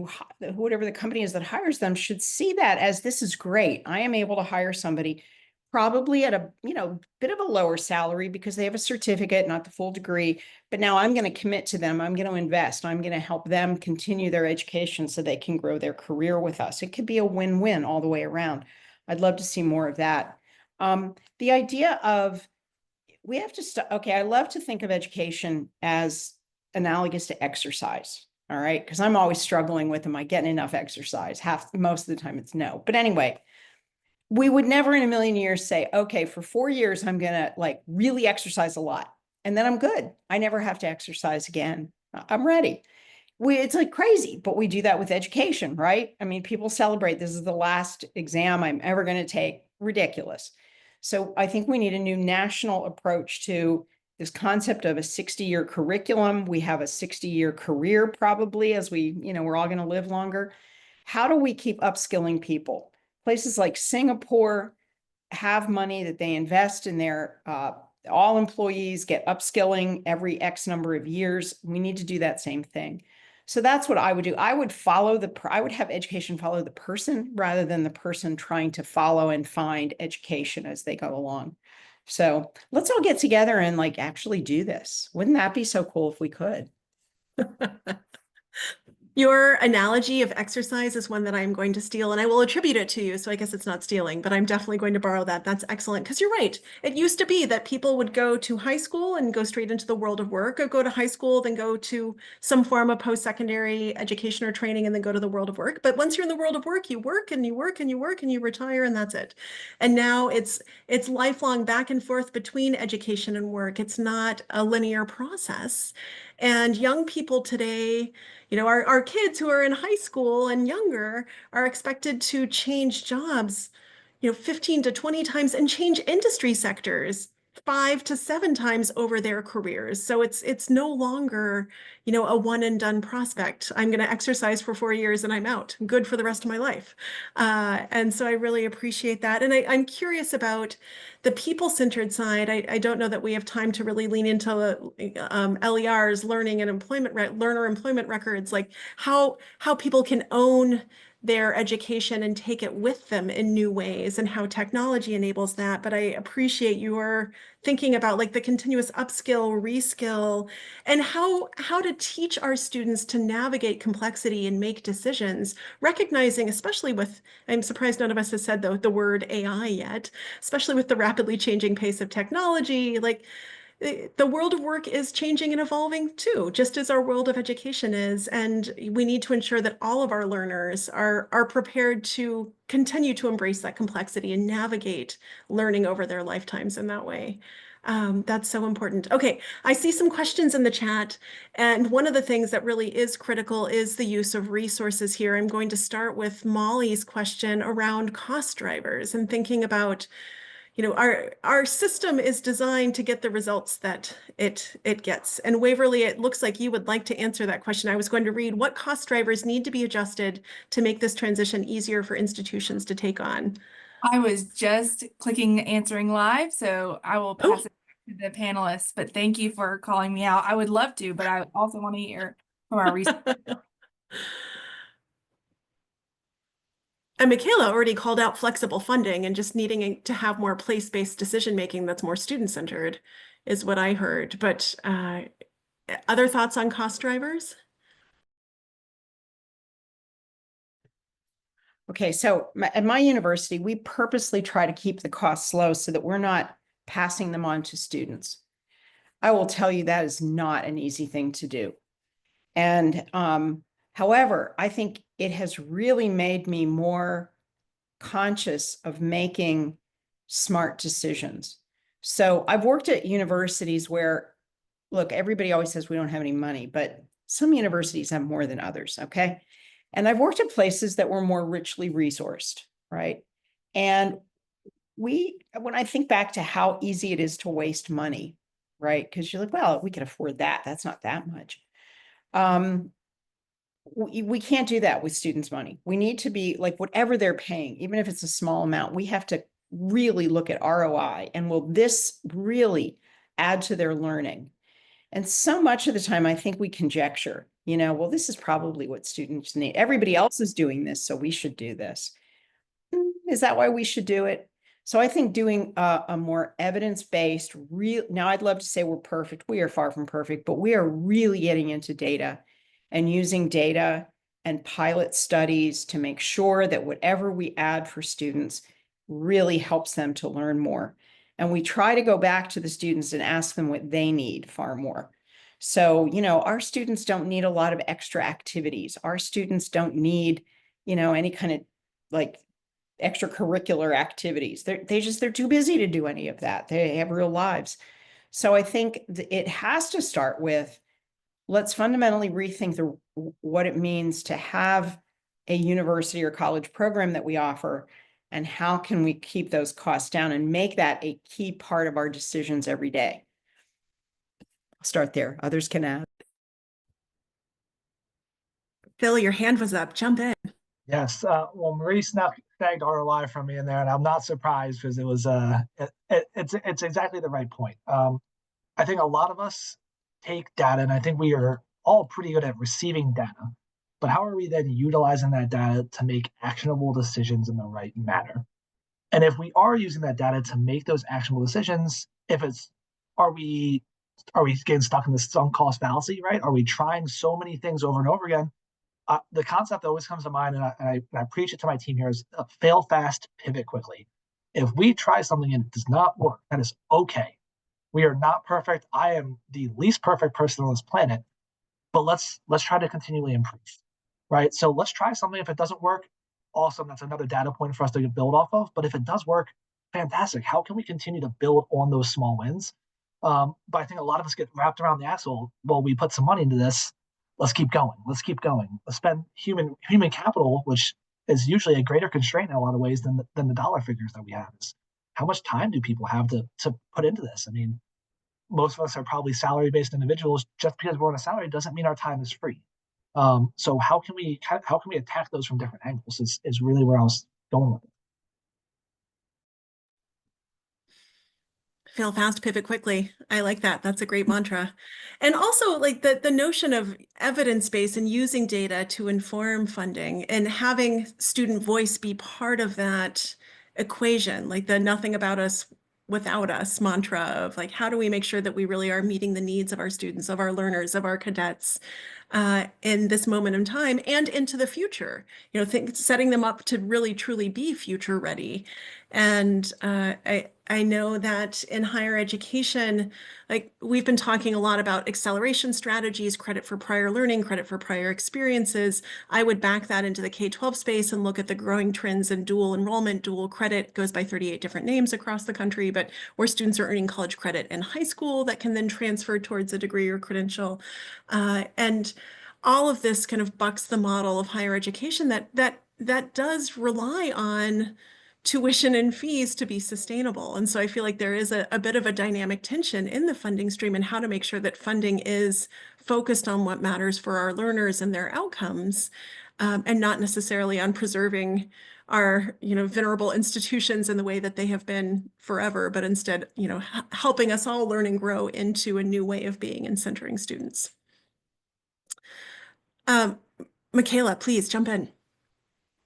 whatever the company is that hires them, should see that as, this is great. I am able to hire somebody probably at a, bit of a lower salary because they have a certificate, not the full degree, but now I'm going to commit to them. I'm going to invest. I'm going to help them continue their education so they can grow their career with us. It could be a win-win all the way around. I'd love to see more of that. The idea of, we have to okay, I love to think of education as analogous to exercise. All right. Because I'm always struggling with, am I getting enough exercise? Most of the time it's no. But anyway, we would never in a million years say, okay, for 4 years, I'm going to like really exercise a lot. And then I'm good. I never have to exercise again. I'm ready. It's like crazy, but we do that with education, right? I mean, people celebrate, this is the last exam I'm ever going to take. Ridiculous. So I think we need a new national approach to this concept of a 60-year curriculum. We have a 60-year career probably, as we're all going to live longer. How do we keep upskilling people? Places like Singapore have money that they invest in their all employees get upskilling every X number of years. We need to do that same thing. So that's what I would do. I would have education follow the person rather than the person trying to follow and find education as they go along. So let's all get together and like actually do this. Wouldn't that be so cool if we could? Your analogy of exercise is one that I'm going to steal, and I will attribute it to you, so I guess it's not stealing, but I'm definitely going to borrow that. That's excellent, because you're right. It used to be that people would go to high school and go straight into the world of work, or go to high school, then go to some form of post-secondary education or training, and then go to the world of work. But once you're in the world of work, you work and you work and you work and you retire, and that's it. And now it's lifelong back and forth between education and work. It's not a linear process. And young people today, our kids who are in high school and younger are expected to change jobs, 15 to 20 times, and change industry sectors 5 to 7 times over their careers. So it's no longer, a one and done prospect. I'm going to exercise for 4 years and I'm out. Good for the rest of my life. And so I really appreciate that. And I'm curious about the people-centered side. I don't know that we have time to really lean into LERs, learning and learner employment records, like how people can own their education and take it with them in new ways, and how technology enables that. But I appreciate your thinking about like the continuous upskill, reskill, and how to teach our students to navigate complexity and make decisions, recognizing, especially with, I'm surprised none of us has said the word AI yet, especially with the rapidly changing pace of technology, like the world of work is changing and evolving too, just as our world of education is. And we need to ensure that all of our learners are prepared to continue to embrace that complexity and navigate learning over their lifetimes in that way. That's so important. Okay, I see some questions in the chat. And one of the things that really is critical is the use of resources here. I'm going to start with Molly's question around cost drivers and thinking about, our system is designed to get the results that it gets. And Waverly, it looks like you would like to answer that question. I was going to read, what cost drivers need to be adjusted to make this transition easier for institutions to take on? I was just clicking answering live, so I will pass it to the panelists, but thank you for calling me out. I would love to, but I also want to hear from our research. And Michaela already called out flexible funding and just needing to have more place-based decision-making that's more student-centered is what I heard. But other thoughts on cost drivers? Okay, so at my university, we purposely try to keep the costs low so that we're not passing them on to students. I will tell you that is not an easy thing to do. And however, I think it has really made me more conscious of making smart decisions. So I've worked at universities where, look, everybody always says we don't have any money, but some universities have more than others, okay? And I've worked at places that were more richly resourced, right? And when I think back to how easy it is to waste money, right? Because you're like, well, we can afford that. That's not that much. We can't do that with students' money. We need to be like, whatever they're paying, even if it's a small amount, we have to really look at ROI, and will this really add to their learning? And so much of the time, I think we conjecture, well, this is probably what students need. Everybody else is doing this, so we should do this. Is that why we should do it? So I think doing a more evidence-based, now I'd love to say we're perfect. We are far from perfect, but we are really getting into data and using data and pilot studies to make sure that whatever we add for students really helps them to learn more. And we try to go back to the students and ask them what they need far more. So, our students don't need a lot of extra activities. Our students don't need, any kind of like extracurricular activities. They're too busy to do any of that. They have real lives. So I think it has to start with, let's fundamentally rethink what it means to have a university or college program that we offer, and how can we keep those costs down and make that a key part of our decisions every day. I'll start there. Others can add. Phil, your hand was up. Jump in. Yes. Well, Marie snagged ROI from me in there, and I'm not surprised because it was it's exactly the right point. I think a lot of us take data, and I think we are all pretty good at receiving data, but how are we then utilizing that data to make actionable decisions in the right manner? And if we are using that data to make those actionable decisions, are we getting stuck in the sunk cost fallacy, right? Are we trying so many things over and over again? The concept that always comes to mind, and I preach it to my team here, is fail fast, pivot quickly. If we try something and it does not work, that is okay. We are not perfect. I am the least perfect person on this planet, but let's try to continually improve, right? So let's try something. If it doesn't work, awesome. That's another data point for us to build off of. But if it does work, fantastic. How can we continue to build on those small wins? But I think a lot of us get wrapped around the axle. Well, we put some money into this. Let's keep going. Let's keep going. Let's spend human capital, which is usually a greater constraint in a lot of ways than the dollar figures that we have. Is how much time do people have to put into this? I mean, most of us are probably salary-based individuals. Just because we're on a salary doesn't mean our time is free. So how can we attack those from different angles? Is really where I was going with it. Fail fast, pivot quickly. I like that. That's a great mantra. And also like the notion of evidence-based and using data to inform funding and having student voice be part of that equation, like the nothing about us without us mantra of like, how do we make sure that we really are meeting the needs of our students, of our learners, of our cadets in this moment in time and into the future, setting them up to really truly be future ready. And I know that in higher education, like we've been talking a lot about acceleration strategies, credit for prior learning, credit for prior experiences. I would back that into the K-12 space and look at the growing trends in dual enrollment. Dual credit goes by 38 different names across the country, but where students are earning college credit in high school that can then transfer towards a degree or credential. And all of this kind of bucks the model of higher education that does rely on tuition and fees to be sustainable. And so I feel like there is a bit of a dynamic tension in the funding stream and how to make sure that funding is focused on what matters for our learners and their outcomes, and not necessarily on preserving our, venerable institutions in the way that they have been forever, but instead, helping us all learn and grow into a new way of being and centering students. Michaela, please jump in.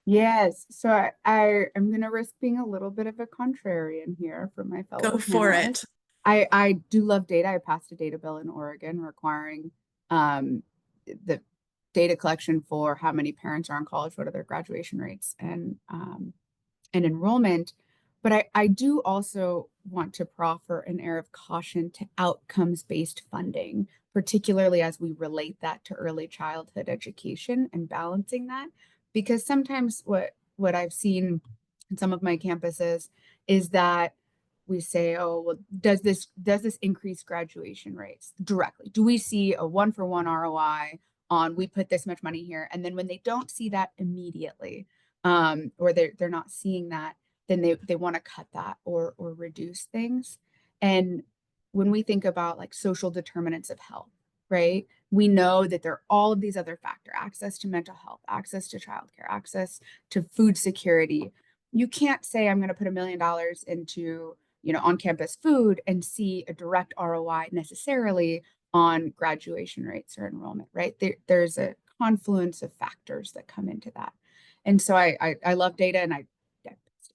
Yes. So I'm going to risk being a little bit of a contrarian here for my fellow Go for panelists. it. I do love data. I passed a data bill in Oregon requiring the data collection for how many parents are in college, what are their graduation rates and enrollment. But I do also want to proffer an air of caution to outcomes-based funding, particularly as we relate that to early childhood education and balancing that. Because sometimes what I've seen in some of my campuses is that we say, oh, well, does this increase graduation rates directly? Do we see a 1-for-1 ROI on we put this much money here? And then when they don't see that immediately, or they're not seeing that, then they want to cut that or reduce things. And when we think about like social determinants of health, right? We know that there are all of these other factors, access to mental health, access to childcare, access to food security. You can't say I'm going to put $1 million into, on-campus food and see a direct ROI necessarily on graduation rates or enrollment, right? There's a confluence of factors that come into that. And so I love data, and I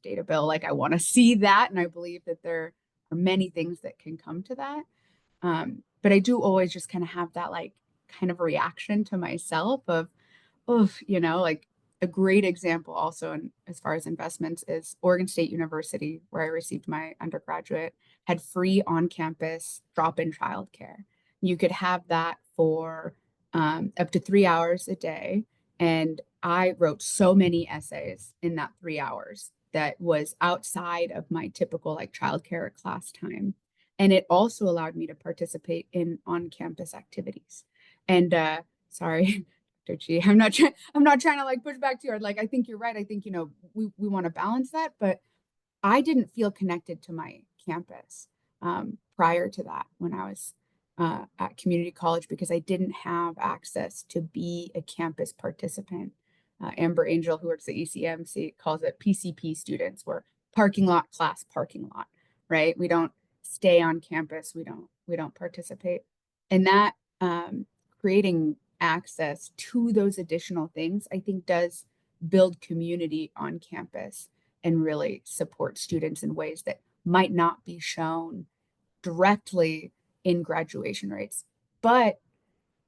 data bill, like I want to see that. And I believe that there are many things that can come to that. But I do always just kind of have that like kind of reaction to myself of, like a great example also, and as far as investments, is Oregon State University, where I received my undergraduate, had free on-campus drop-in childcare. You could have that for up to 3 hours a day. And I wrote so many essays in that 3 hours that was outside of my typical like childcare class time. And it also allowed me to participate in on-campus activities. And sorry, Dr. Chi, I'm not trying to like push back too hard. Like, I think you're right. I think, we want to balance that, but I didn't feel connected to my campus prior to that when I was at community college, because I didn't have access to be a campus participant. Amber Angel, who works at ECMC, calls it PCP students. We're parking lot class parking lot, right? We don't stay on campus. We don't participate. And that creating access to those additional things, I think, does build community on campus and really support students in ways that might not be shown directly in graduation rates. But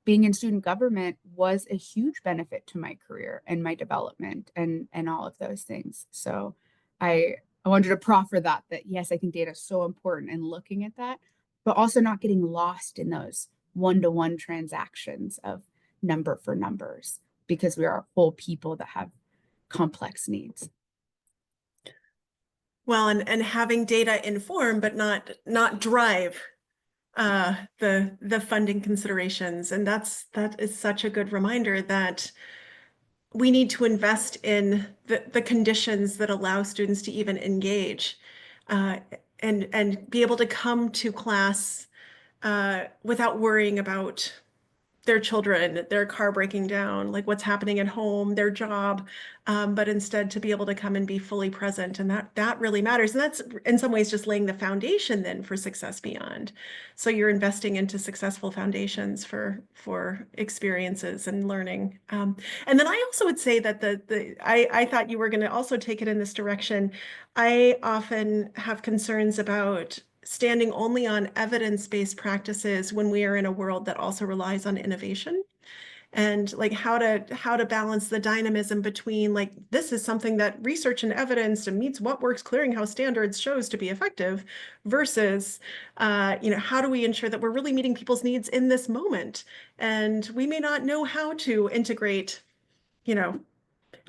being in student government was a huge benefit to my career and my development and all of those things. So I wanted to proffer that yes, I think data is so important in looking at that, but also not getting lost in those one-to-one transactions of number for numbers, because we are whole people that have complex needs. Well, and having data inform, but not drive the funding considerations. And that is such a good reminder that we need to invest in the conditions that allow students to even engage and be able to come to class without worrying about their children, their car breaking down, like what's happening at home, their job, but instead to be able to come and be fully present. And that really matters. And that's in some ways just laying the foundation then for success beyond. So you're investing into successful foundations for experiences and learning. And then I also would say that I thought you were going to also take it in this direction. I often have concerns about standing only on evidence-based practices when we are in a world that also relies on innovation, and like how to balance the dynamism between like, this is something that research and evidence and meets what works clearinghouse standards shows to be effective, versus how do we ensure that we're really meeting people's needs in this moment? And we may not know how to integrate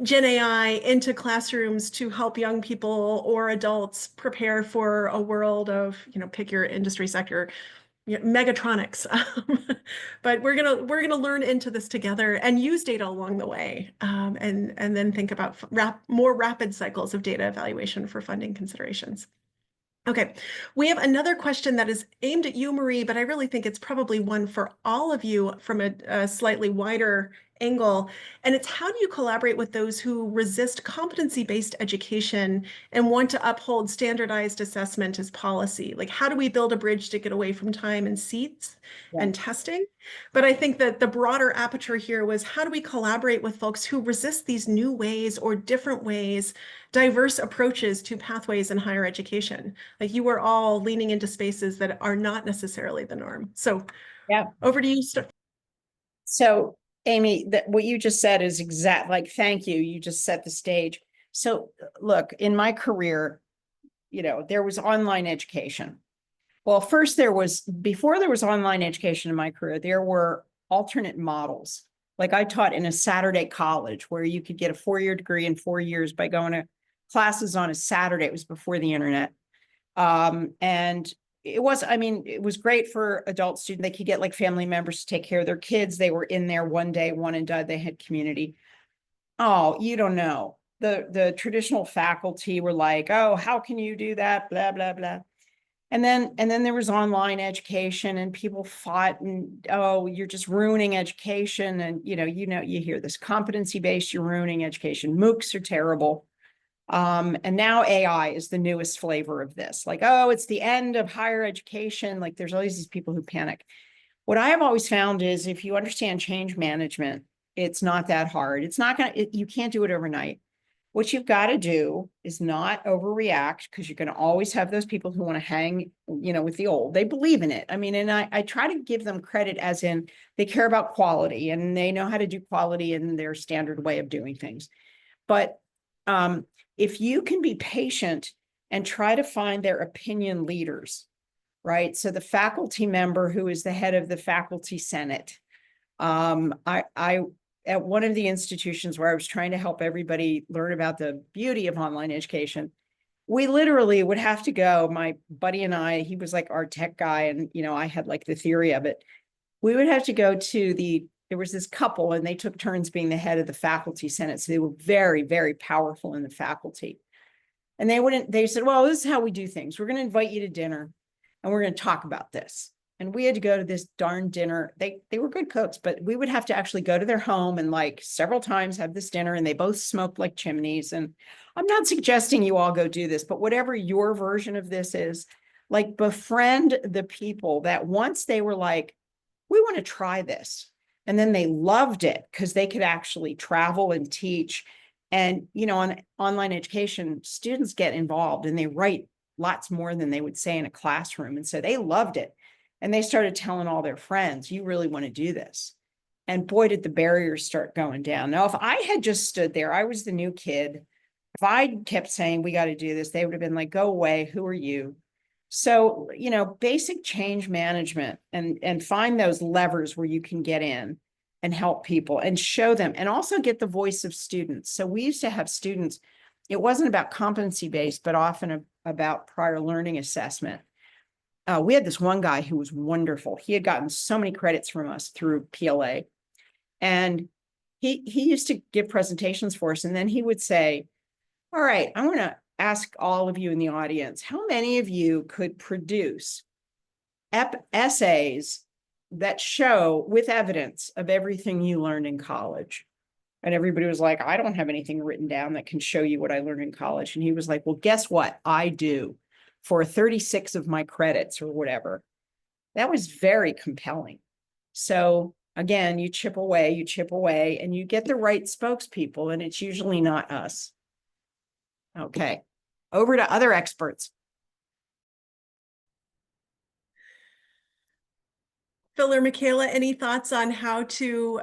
Gen AI into classrooms to help young people or adults prepare for a world of, pick your industry sector, megatronics. But we're gonna learn into this together and use data along the way, and then think about more rapid cycles of data evaluation for funding considerations. Okay, we have another question that is aimed at you, Marie, but I really think it's probably one for all of you from a slightly wider angle. And it's, how do you collaborate with those who resist competency-based education and want to uphold standardized assessment as policy? Like, how do we build a bridge to get away from time and seats and testing? But I think that the broader aperture here was, how do we collaborate with folks who resist these new ways or different ways, diverse approaches to pathways in higher education? Like, you are all leaning into spaces that are not necessarily the norm. So over to you. So Amy, what you just said is thank you. You just set the stage. So look, in my career, there was online education. Well, first before there was online education in my career, there were alternate models. Like, I taught in a Saturday college where you could get a 4-year degree in 4 years by going to classes on a Saturday. It was before the internet. And it was great for adult students. They could get like family members to take care of their kids. They were in there one day, one and done. They had community. Oh, you don't know. The traditional faculty were like, oh, how can you do that? Blah, blah, blah. And then there was online education, and people fought, and, oh, you're just ruining education. And, you hear this competency-based, you're ruining education. MOOCs are terrible. And now AI is the newest flavor of this. Like, oh, it's the end of higher education. Like, there's always these people who panic. What I have always found is, if you understand change management, it's not that hard. It's not you can't do it overnight. What you've got to do is not overreact, because you're going to always have those people who want to hang, with the old. They believe in it. I mean, and I try to give them credit, as in they care about quality and they know how to do quality in their standard way of doing things. But if you can be patient and try to find their opinion leaders, right? So the faculty member who is the head of the faculty senate. I at one of the institutions where I was trying to help everybody learn about the beauty of online education, we literally would have to go, my buddy and I, he was like our tech guy, and, I had like the theory of it. We would have to go to there was this couple, and they took turns being the head of the faculty senate. So they were very, very powerful in the faculty. And they said, well, this is how we do things. We're going to invite you to dinner, and we're going to talk about this. And we had to go to this darn dinner. They were good cooks, but we would have to actually go to their home and like several times have this dinner, and they both smoked like chimneys. And I'm not suggesting you all go do this, but whatever your version of this is, like, befriend the people that once they were like, we want to try this. And then they loved it because they could actually travel and teach. And, on online education, students get involved and they write lots more than they would say in a classroom. And so they loved it. And they started telling all their friends, you really want to do this. And boy, did the barriers start going down. Now, if I had just stood there, I was the new kid. If I kept saying, we got to do this, they would have been like, go away. Who are you? So, basic change management, and find those levers where you can get in and help people and show them, and also get the voice of students. So we used to have students, it wasn't about competency-based, but often about prior learning assessment. We had this one guy who was wonderful. He had gotten so many credits from us through PLA. And he used to give presentations for us. And then he would say, all right, I want to ask all of you in the audience, how many of you could produce essays that show with evidence of everything you learned in college? And everybody was like, I don't have anything written down that can show you what I learned in college. And he was like, well, guess what? I do, for 36 of my credits or whatever. That was very compelling. So again, you chip away, and you get the right spokespeople, and it's usually not us. Okay, over to other experts. Phil or Michaela, any thoughts on how to,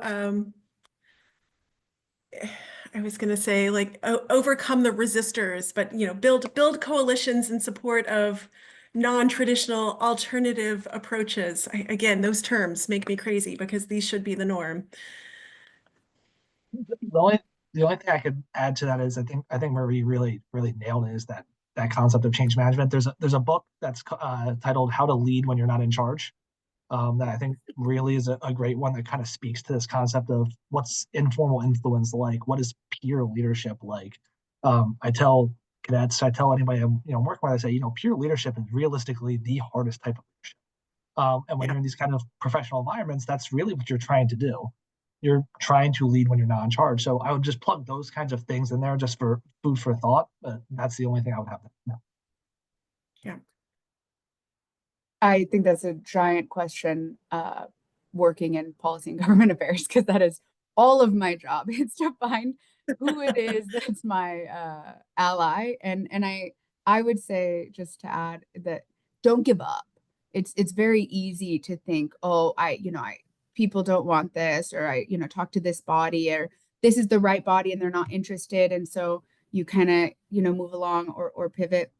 I was going to say, like, overcome the resistors, but, build coalitions in support of non-traditional alternative approaches. Again, those terms make me crazy because these should be the norm. The only thing I could add to that is I think Marie really nailed it, is that concept of change management. There's a book that's titled How to Lead When You're Not in Charge, that I think really is a great one that kind of speaks to this concept of what's informal influence like, what is peer leadership like. I tell cadets, I tell anybody I'm working with, I say, peer leadership is realistically the hardest type of leadership. And when you're in these kind of professional environments, that's really what you're trying to do. You're trying to lead when you're not in charge. So I would just plug those kinds of things in there just for food for thought. But that's the only thing I would have to know. Yeah. I think that's a giant question, working in policy and government affairs, because that is all of my job. It's to find who it is that's my ally. And I would say, just to add, that don't give up. It's very easy to think, oh, people don't want this, or I talk to this body, or this is the right body and they're not interested. And so you kind of, move along or pivot.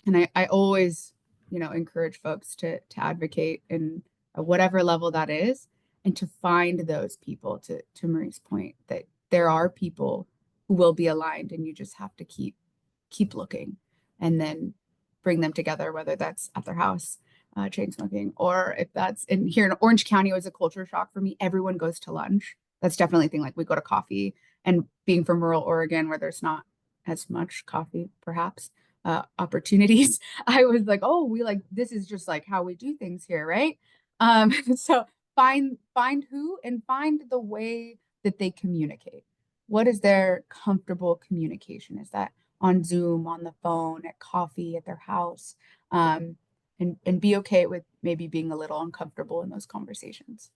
And I always, encourage folks to advocate in whatever level that is, and to find those people, to Marie's point, that there are people who will be aligned, and you just have to keep looking, and then bring them together, whether that's at their house, chain smoking, or if that's here in Orange County. It was a culture shock for me. Everyone goes to lunch. That's definitely a thing. Like, we go to coffee, and being from rural Oregon, where there's not as much coffee, perhaps, opportunities, I was like, oh, this is just like how we do things here, right? So find who and find the way that they communicate. What is their comfortable communication? Is that on Zoom, on the phone, at coffee, at their house? And be okay with maybe being a little uncomfortable in those conversations.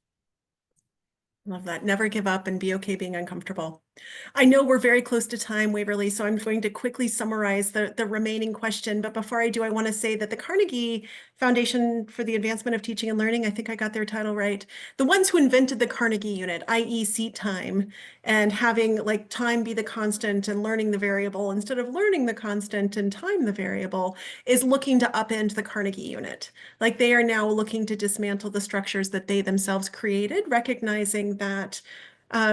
Love that. Never give up and be okay being uncomfortable. I know we're very close to time, Waverly, so I'm going to quickly summarize the remaining question. But before I do, I want to say that the Carnegie Foundation for the Advancement of Teaching and Learning, I think I got their title right, the ones who invented the Carnegie unit, i.e. seat time, and having like time be the constant and learning the variable instead of learning the constant and time the variable, is looking to upend the Carnegie unit. Like they are now looking to dismantle the structures that they themselves created, recognizing that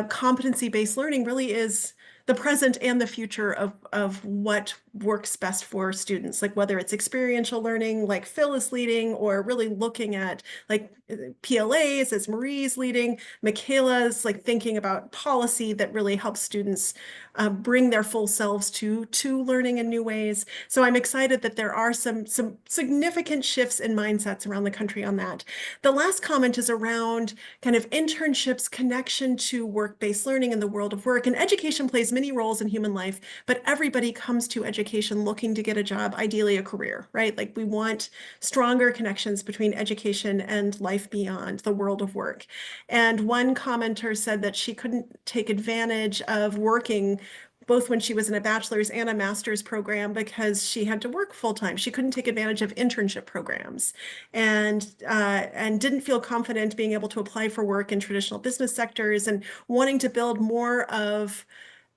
competency-based learning really is the present and the future of what works best for students, like whether it's experiential learning, like Phil is leading, or really looking at like PLAs as Marie's leading, Michaela's like thinking about policy that really helps students bring their full selves to learning in new ways. So I'm excited that there are some significant shifts in mindsets around the country on that. The last comment is around kind of internships, connection to work-based learning in the world of work. And education plays many roles in human life, but everybody comes to education looking to get a job, ideally a career, right? Like we want stronger connections between education and life beyond the world of work. And one commenter said that she couldn't take advantage of working both when she was in a bachelor's and a master's program because she had to work full time. She couldn't take advantage of internship programs and didn't feel confident being able to apply for work in traditional business sectors, and wanting to build more of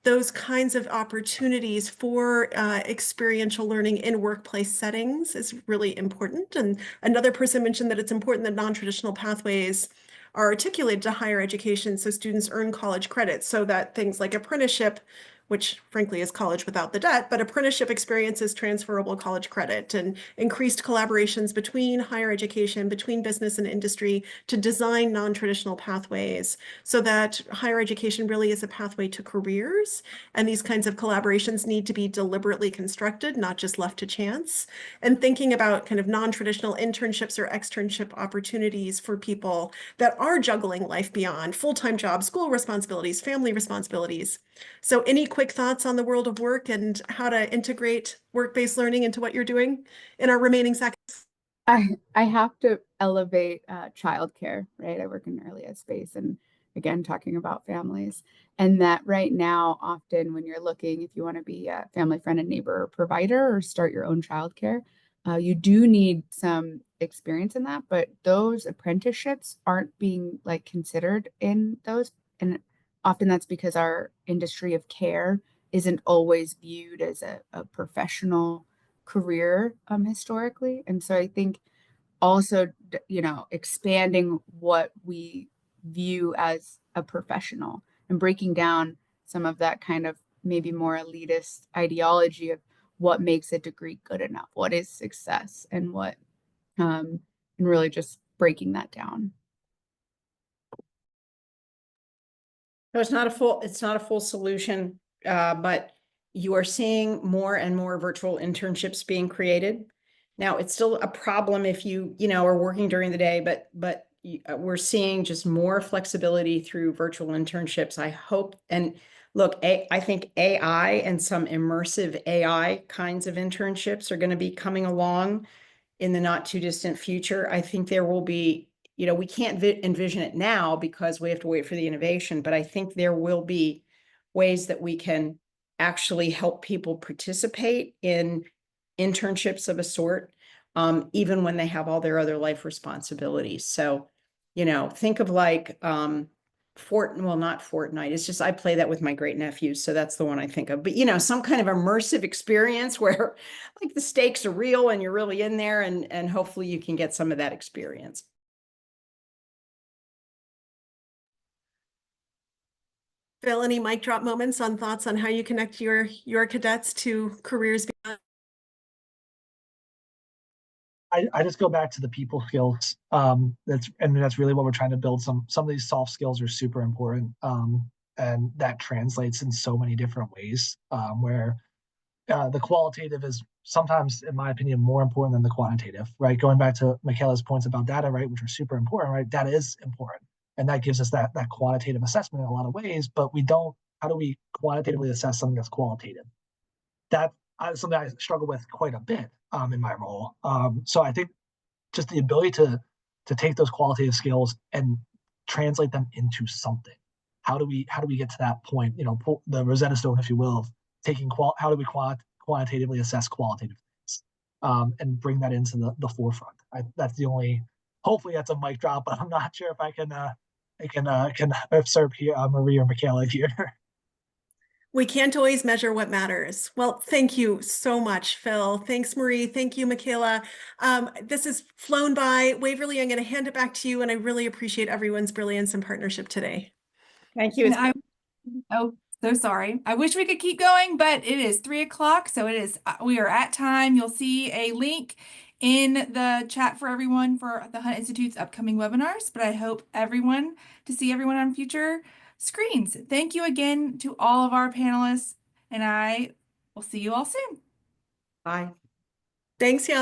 those kinds of opportunities for experiential learning in workplace settings is really important. And another person mentioned that it's important that non-traditional pathways are articulated to higher education so students earn college credits, so that things like apprenticeship, which frankly is college without the debt, but apprenticeship experience is transferable college credit, and increased collaborations between higher education, between business and industry to design non-traditional pathways so that higher education really is a pathway to careers. And these kinds of collaborations need to be deliberately constructed, not just left to chance. And thinking about kind of non-traditional internships or externship opportunities for people that are juggling life beyond full-time jobs, school responsibilities, family responsibilities. So any quick thoughts on the world of work and how to integrate work-based learning into what you're doing in our remaining seconds? I have to elevate childcare, right? I work in early ed space, and again, talking about families, and that right now, often when you're looking, if you want to be a family friend and neighbor or provider or start your own childcare, you do need some experience in that, but those apprenticeships aren't being like considered in those. And often that's because our industry of care isn't always viewed as a professional career historically. And so I think also, expanding what we view as a professional and breaking down some of that kind of maybe more elitist ideology of what makes a degree good enough, what is success, and and really just breaking that down. So it's not a full solution, but you are seeing more and more virtual internships being created. Now, it's still a problem if you are working during the day, but we're seeing just more flexibility through virtual internships. I hope, and look, I think AI and some immersive AI kinds of internships are going to be coming along in the not too distant future. I think there will be, we can't envision it now because we have to wait for the innovation, but I think there will be ways that we can actually help people participate in internships of a sort, even when they have all their other life responsibilities. So, think of like, not Fortnite. It's just, I play that with my great nephews. So that's the one I think of, but some kind of immersive experience where like the stakes are real and you're really in there, and hopefully you can get some of that experience. Phil, any mic drop moments on thoughts on how you connect your cadets to careers beyond? I just go back to the people skills. That's really what we're trying to build. Some of these soft skills are super important. And that translates in so many different ways, where the qualitative is sometimes, in my opinion, more important than the quantitative, right? Going back to Michaela's points about data, right, which are super important, right? Data is important, and that gives us that quantitative assessment in a lot of ways. But we don't. How do we quantitatively assess something that's qualitative? That's something I struggle with quite a bit in my role. So I think just the ability to take those qualitative skills and translate them into something. How do we get to that point? You know, pull the Rosetta Stone, if you will, of taking how do we quantitatively assess qualitative things and bring that into the forefront. That's the only. Hopefully, that's a mic drop, but I'm not sure if I can serve here Marie or Michaela here. We can't always measure what matters. Well, thank you so much, Phil. Thanks, Marie. Thank you, Michaela. This has flown by. Waverly, I'm going to hand it back to you, and I really appreciate everyone's brilliance and partnership today. Thank you. And oh, so sorry. I wish we could keep going, but it is 3 o'clock, so it is. We are at time. You'll see a link in the chat for everyone for the Hunt Institute's upcoming webinars. But I hope to see everyone on future screens. Thank you again to all of our panelists, and I will see you all soon. Bye. Thanks, y'all.